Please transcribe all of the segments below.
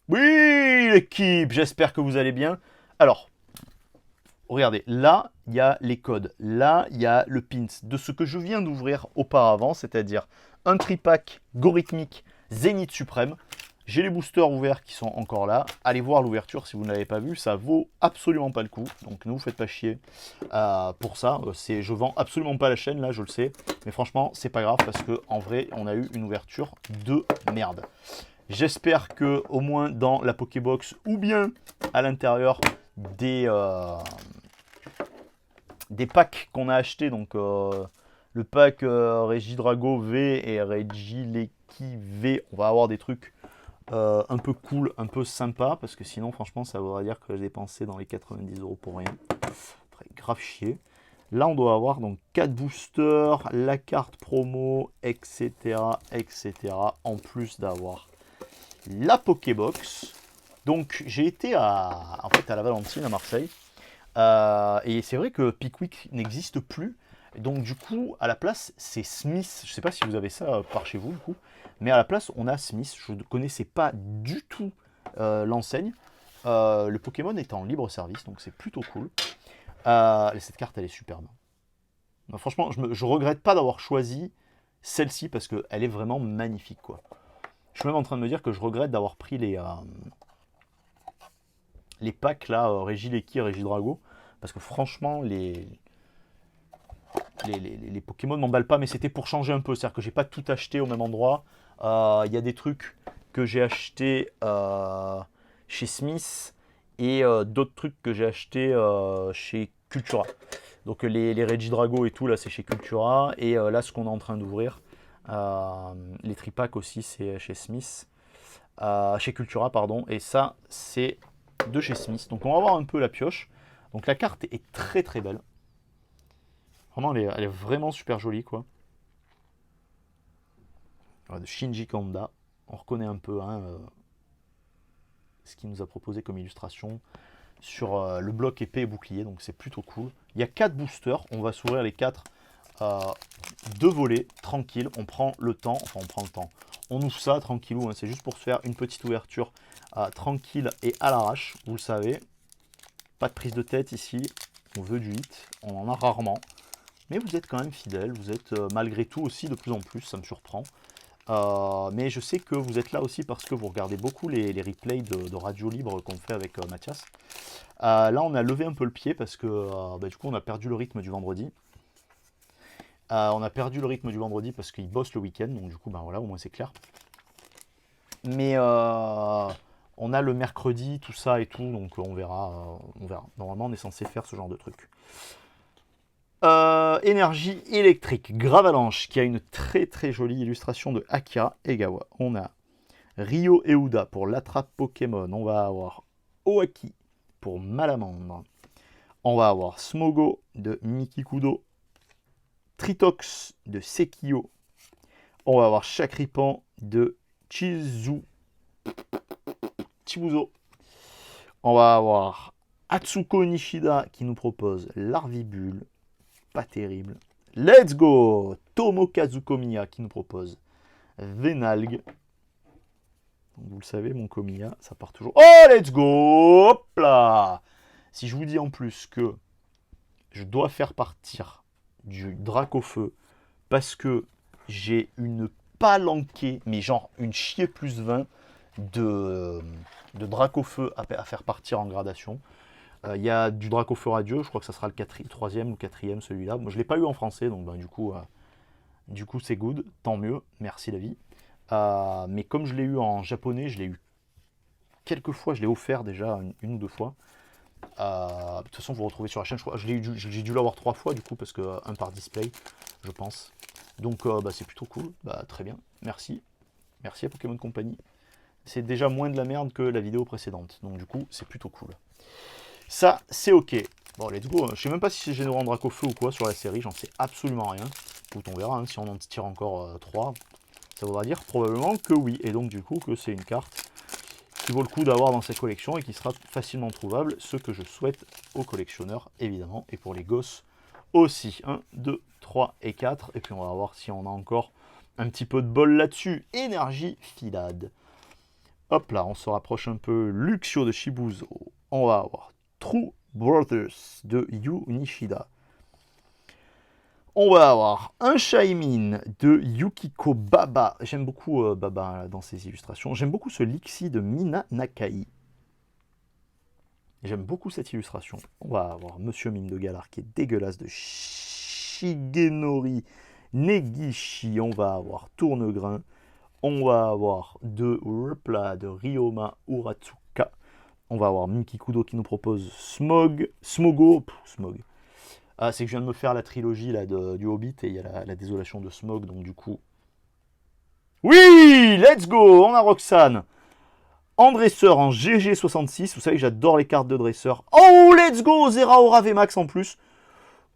Oui, l'équipe, j'espère que vous allez bien. Alors, regardez, là, il y a les codes. Là, il y a le pins de ce que je viens d'ouvrir auparavant, c'est-à-dire un tripack Gorithmic Zénith Suprême. J'ai les boosters ouverts qui sont encore là. Allez voir l'ouverture si vous ne l'avez pas vu, ça vaut absolument pas le coup. Donc ne vous faites pas chier pour ça. Je vends absolument pas la chaîne là, je le sais. Mais franchement, c'est pas grave parce que en vrai, on a eu une ouverture de merde. J'espère que au moins dans la Pokébox ou bien à l'intérieur des packs qu'on a achetés, donc le pack Regidrago V et Regileki V, on va avoir des trucs un peu cool, un peu sympa, parce que sinon franchement ça voudrait dire que j'ai dépensé dans les 90 euros pour rien. Très grave chier. Là on doit avoir donc 4 boosters, la carte promo, etc. etc. En plus d'avoir la Pokébox. Donc j'ai été en fait, à la Valentine à Marseille. Et c'est vrai que Pickwick n'existe plus. Donc du coup, à la place, c'est Smith. Je ne sais pas si vous avez ça par chez vous, du coup. Mais à la place, on a Smith. Je ne connaissais pas du tout l'enseigne. Le Pokémon est en libre service, donc c'est plutôt cool. Cette carte, elle est superbe. Non, franchement, je regrette pas d'avoir choisi celle-ci parce qu'elle est vraiment magnifique, quoi. Je suis même en train de me dire que je regrette d'avoir pris les packs là, Regileki et Regidrago. Parce que franchement, les Pokémon ne m'emballent pas, mais c'était pour changer un peu. C'est-à-dire que j'ai pas tout acheté au même endroit. Il y a des trucs que j'ai acheté chez Smith et d'autres trucs que j'ai acheté chez Cultura. Donc les Regidrago et tout, là, c'est chez Cultura. Et là, ce qu'on est en train d'ouvrir, les tripacks aussi, c'est chez Smith. Chez Cultura, pardon. Et ça, c'est de chez Smith. Donc on va voir un peu la pioche. Donc la carte est très très belle. Vraiment, elle est vraiment super jolie, quoi. Voilà, de Shinji Kanda. On reconnaît un peu hein, ce qu'il nous a proposé comme illustration sur le bloc épée et bouclier, donc c'est plutôt cool. Il y a 4 boosters, on va s'ouvrir les 4 euh, de volée, tranquille, on prend le temps, enfin on prend le temps, on ouvre ça tranquillou, hein, c'est juste pour se faire une petite ouverture tranquille et à l'arrache, vous le savez. Pas de prise de tête ici, on veut du hit, on en a rarement. Mais vous êtes quand même fidèle, vous êtes malgré tout aussi de plus en plus, ça me surprend. Mais je sais que vous êtes là aussi parce que vous regardez beaucoup les replays de Radio Libre qu'on fait avec Mathias. Là, on a levé un peu le pied parce que du coup, on a perdu le rythme du vendredi. On a perdu le rythme du vendredi parce qu'il bosse le week-end, donc du coup, voilà, au moins c'est clair. Mais on a le mercredi, tout ça et tout, donc on verra, on verra. Normalement, on est censé faire ce genre de truc. Énergie électrique, Gravalanche, qui a une très très jolie illustration de Akira Egawa. On a Ryo Euda pour l'attrape Pokémon. On va avoir Oaki pour Malamandre. On va avoir Smogo de Mikikudo. Tritox de Sekio. On va avoir Chakripan de Chibuzo. On va avoir Atsuko Nishida qui nous propose Larvibule. Pas terrible. Let's go Tomokazu Komiya qui nous propose Venalg. Vous le savez, mon Komiya, ça part toujours. Oh, let's go hop là. Si je vous dis en plus que je dois faire partir du Dracofeu parce que j'ai une palanquée, mais genre une chier plus 20 de Dracofeu à faire partir en gradation. Il y a du Dracofeu radieux, je crois que ça sera le troisième ou quatrième celui-là. Moi, je ne l'ai pas eu en français, donc du coup c'est good, tant mieux, merci la vie. Mais comme je l'ai eu en japonais, je l'ai eu quelques fois, je l'ai offert déjà une ou deux fois. De toute façon, vous retrouvez sur la chaîne, j'ai dû l'avoir 3 fois du coup, parce que un par display, je pense. Donc c'est plutôt cool, très bien, merci. Merci à Pokémon Company. C'est déjà moins de la merde que la vidéo précédente, donc du coup, c'est plutôt cool. Ça, c'est ok. Bon, let's go. Je sais même pas si c'est généreux en Dracofeu ou quoi sur la série, j'en sais absolument rien. Écoute, on verra, hein, si on en tire encore 3, ça voudra dire probablement que oui. Et donc du coup que c'est une carte qui vaut le coup d'avoir dans cette collection et qui sera facilement trouvable, ce que je souhaite aux collectionneurs évidemment, et pour les gosses aussi. 1, 2, 3 et 4. Et puis on va voir si on a encore un petit peu de bol là-dessus. Énergie filade. Hop là, on se rapproche un peu. Luxio de Shibuzo. On va avoir True Brothers de Yu Nishida. On va avoir un Shaimin de Yukiko Baba. J'aime beaucoup Baba dans ses illustrations. J'aime beaucoup ce Lixi de Mina Nakai. J'aime beaucoup cette illustration. On va avoir Monsieur Mime de Galar qui est dégueulasse de Shigenori Negishi. On va avoir Tournegrain. On va avoir de Repla de Ryoma Uratsuka. On va avoir Miki Kudo qui nous propose Smogo. Smog. Ah, c'est que je viens de me faire la trilogie là, du Hobbit et il y a la désolation de Smog, donc du coup... Oui, let's go. On a Roxane. En dresseur, en GG66. Vous savez que j'adore les cartes de dresseur. Oh, let's go. Zeraora VMAX en plus.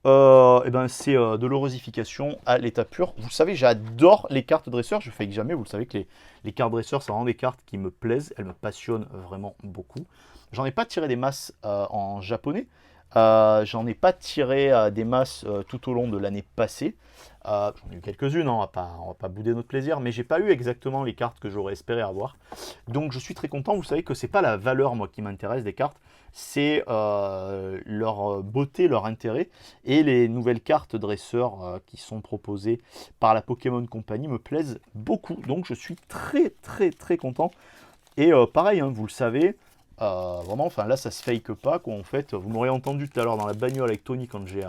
Et ben c'est de l'horosification à l'état pur. Vous savez, j'adore les cartes dresseurs. Je fais que jamais. Vous le savez que les cartes dresseurs, c'est vraiment des cartes qui me plaisent. Elles me passionnent vraiment beaucoup. J'en ai pas tiré des masses en japonais. J'en ai pas tiré des masses tout au long de l'année passée. J'en ai eu quelques-unes, hein, on va pas bouder notre plaisir, mais j'ai pas eu exactement les cartes que j'aurais espéré avoir. Donc je suis très content. Vous savez que c'est pas la valeur moi qui m'intéresse des cartes, c'est leur beauté, leur intérêt. Et les nouvelles cartes dresseurs qui sont proposées par la Pokémon Company me plaisent beaucoup. Donc je suis très content. Et pareil, hein, vous le savez. Vraiment, enfin là ça se fake pas quoi en fait. Vous m'aurez entendu tout à l'heure dans la bagnole avec Tony quand j'ai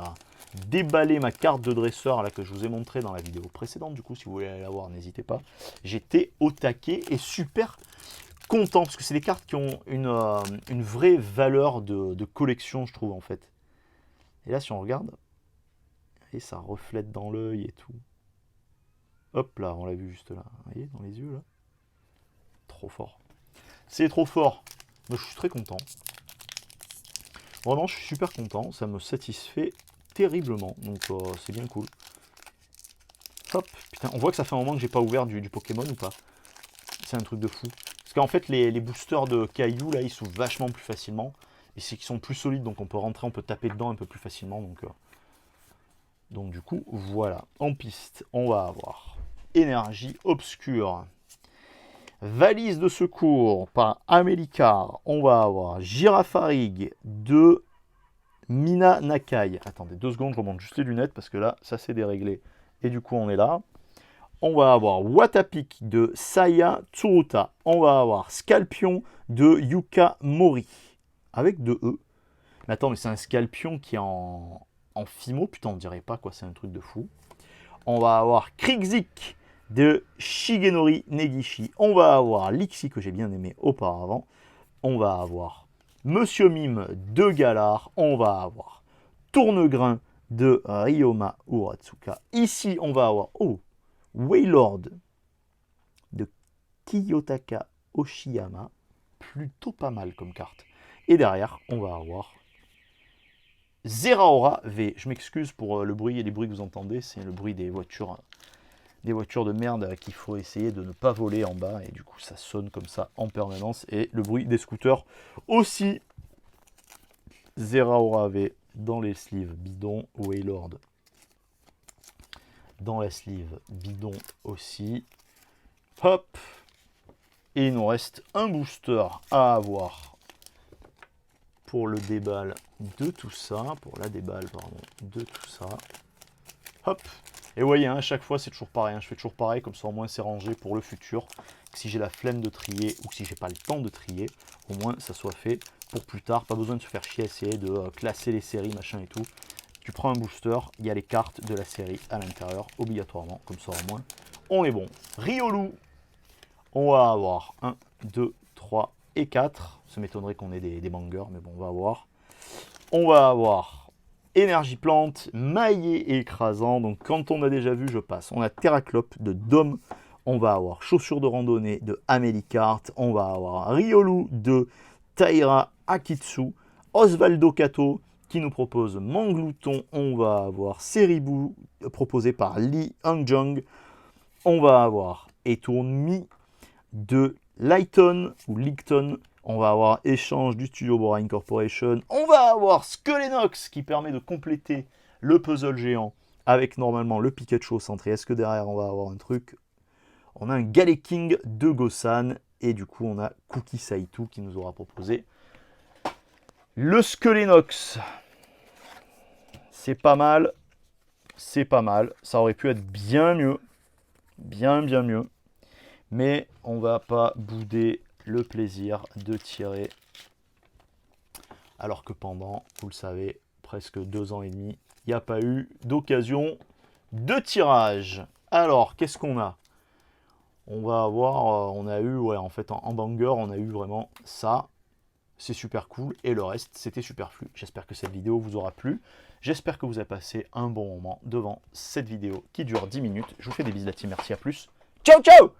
déballé ma carte de dresseur là que je vous ai montré dans la vidéo précédente. Du coup, si vous voulez aller la voir, n'hésitez pas. J'étais au taquet et super content parce que c'est des cartes qui ont une vraie valeur de collection, je trouve en fait. Et là, si on regarde, et ça reflète dans l'œil et tout. Hop là, on l'a vu juste là. Vous voyez, dans les yeux là. Trop fort. C'est trop fort. Donc, je suis très content. Vraiment, je suis super content. Ça me satisfait terriblement. Donc, c'est bien cool. Hop. Putain, on voit que ça fait un moment que j'ai pas ouvert du Pokémon ou pas. C'est un truc de fou. Parce qu'en fait, les boosters de Caillou, là, ils s'ouvrent vachement plus facilement. Et c'est qu'ils sont plus solides. Donc, on peut rentrer, on peut taper dedans un peu plus facilement. Donc du coup, voilà. En piste, on va avoir Énergie Obscure. Valise de secours par Amélicar. On va avoir Girafarig de Mina Nakai. Attendez 2 secondes, je remonte juste les lunettes parce que là, ça s'est déréglé. Et du coup, on est là. On va avoir Watapik de Saya Tsuruta. On va avoir Scalpion de Yuka Mori. Avec 2 E. Mais attends, mais c'est un Scalpion qui est en Fimo. Putain, on dirait pas quoi, c'est un truc de fou. On va avoir Krixik de Shigenori Negishi. On va avoir Lixi que j'ai bien aimé auparavant. On va avoir Monsieur Mime de Galar. On va avoir Tournegrain de Ryoma Uratsuka. Ici, on va avoir Waylord de Kiyotaka Oshiyama. Plutôt pas mal comme carte. Et derrière, on va avoir Zeraora V. Je m'excuse pour le bruit et les bruits que vous entendez. C'est le bruit des voitures de merde qu'il faut essayer de ne pas voler en bas. Et du coup, ça sonne comme ça en permanence. Et le bruit des scooters aussi. Zeraora V dans les sleeves bidon. Waylord dans la sleeve bidon aussi. Hop. Et il nous reste un booster à avoir pour le déballe de tout ça. Pour la déballe, pardon, de tout ça. Hop. Et vous voyez, hein, à chaque fois, c'est toujours pareil. Hein, je fais toujours pareil, comme ça, au moins, c'est rangé pour le futur. Si j'ai la flemme de trier ou si j'ai pas le temps de trier, au moins, ça soit fait pour plus tard. Pas besoin de se faire chier à essayer de classer les séries, machin et tout. Tu prends un booster, il y a les cartes de la série à l'intérieur, obligatoirement. Comme ça, au moins, on est bon. Riolu. On va avoir 1, 2, 3 et 4. Ça m'étonnerait qu'on ait des bangers, mais bon, on va voir. On va avoir Énergie Plante, Maillé et Écrasant. Donc, quand on a déjà vu, je passe. On a Terraclope de Dom. On va avoir Chaussures de Randonnée de Amélicart. On va avoir Riolu de Taira Akitsu. Osvaldo Kato qui nous propose Manglouton. On va avoir Seribu proposé par Lee Hangjong. On va avoir Etourmi de Lighton ou Licton. On va avoir Échange du Studio Borain Corporation. On va avoir Skelenox qui permet de compléter le puzzle géant avec normalement le Pikachu au centre. Et est-ce que derrière on va avoir un truc? On a un Galeking de Gosan Et du coup, on a Cookie Saitu qui nous aura proposé le Skelenox. C'est pas mal. C'est pas mal. Ça aurait pu être bien mieux. Bien mieux. Mais on va pas bouder le plaisir de tirer. Alors que pendant, vous le savez, presque 2 ans et demi, il n'y a pas eu d'occasion de tirage. Alors, qu'est-ce qu'on a? On va avoir, on a eu, ouais, en fait, en banger, on a eu vraiment ça. C'est super cool. Et le reste, c'était superflu. J'espère que cette vidéo vous aura plu. J'espère que vous avez passé un bon moment devant cette vidéo qui dure 10 minutes. Je vous fais des bisous la team. Merci, à plus. Ciao, ciao!